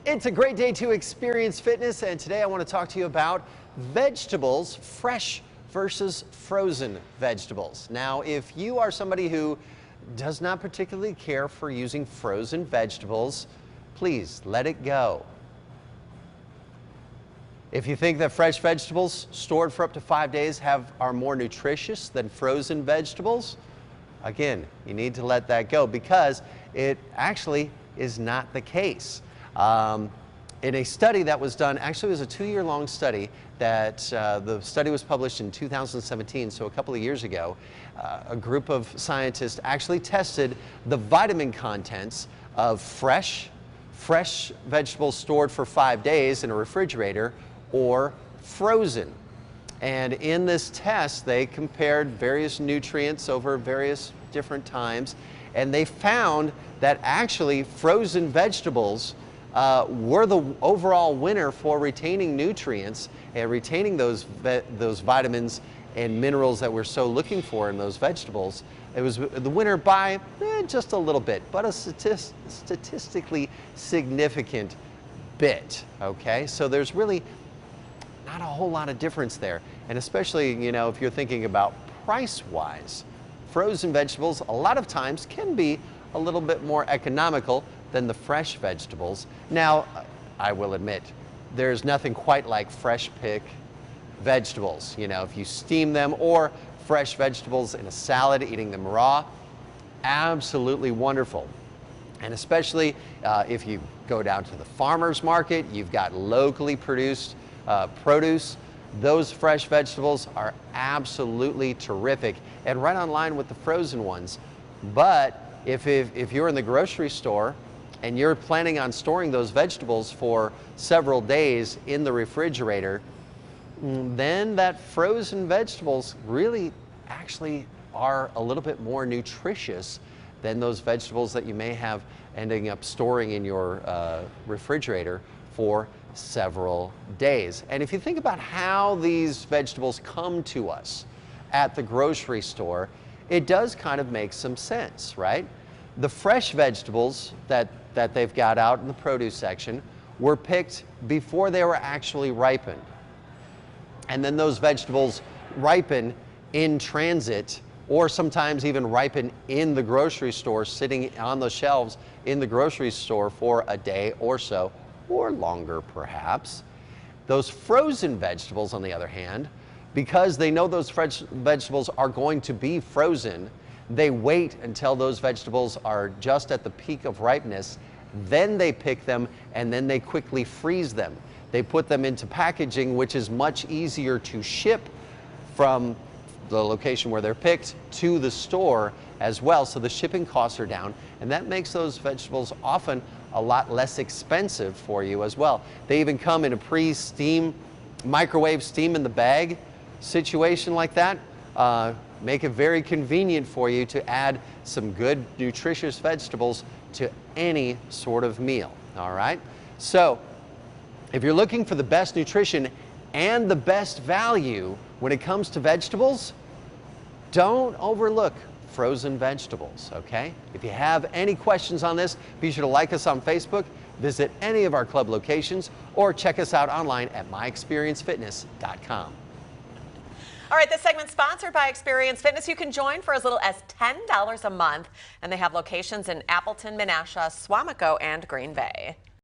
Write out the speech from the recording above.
It's a great day to experience fitness, and today I want to talk to you about vegetables, fresh versus frozen vegetables. Now, if you are somebody who does not particularly care for using frozen vegetables, please let it go. If you think that fresh vegetables stored for up to 5 days are more nutritious than frozen vegetables, again, you need to let that go because it actually is not the case. In a study that was done, actually it was a 2-year-long study that the study was published in 2017, so a couple of years ago, a group of scientists actually tested the vitamin contents of fresh vegetables stored for 5 days in a refrigerator or frozen. And in this test, they compared various nutrients over various different times, and they found that actually frozen vegetables were the overall winner for retaining nutrients and retaining those vitamins and minerals that we're so looking for in those vegetables. It was the winner by just a little bit, but a statistically significant bit. Okay, so there's really not a whole lot of difference there, and especially if you're thinking about price-wise, frozen vegetables a lot of times can be a little bit more economical than the fresh vegetables. Now, I will admit, there's nothing quite like fresh pick vegetables. If you steam them or fresh vegetables in a salad, eating them raw, absolutely wonderful. And especially if you go down to the farmer's market, you've got locally produced produce. Those fresh vegetables are absolutely terrific and right on line with the frozen ones. But if you're in the grocery store and you're planning on storing those vegetables for several days in the refrigerator, then that frozen vegetables really actually are a little bit more nutritious than those vegetables that you may have ending up storing in your refrigerator for several days. And if you think about how these vegetables come to us at the grocery store, it does kind of make some sense, right? The fresh vegetables that they've got out in the produce section were picked before they were actually ripened. And then those vegetables ripen in transit, or sometimes even ripen in the grocery store, sitting on the shelves in the grocery store for a day or so, or longer perhaps. Those frozen vegetables, on the other hand, because they know those fresh vegetables are going to be frozen, they wait until those vegetables are just at the peak of ripeness, then they pick them and then they quickly freeze them. They put them into packaging, which is much easier to ship from the location where they're picked to the store as well, so the shipping costs are down, and that makes those vegetables often a lot less expensive for you as well. They even come in a pre-steam, microwave steam in the bag situation like that. Make it very convenient for you to add some good nutritious vegetables to any sort of meal. All right, so if you're looking for the best nutrition and the best value when it comes to vegetables, don't overlook frozen vegetables, okay? If you have any questions on this, be sure to like us on Facebook, visit any of our club locations, or check us out online at myexperiencefitness.com. All right, this segment's sponsored by Experience Fitness. You can join for as little as $10 a month, and they have locations in Appleton, Menasha, Suamico, and Green Bay.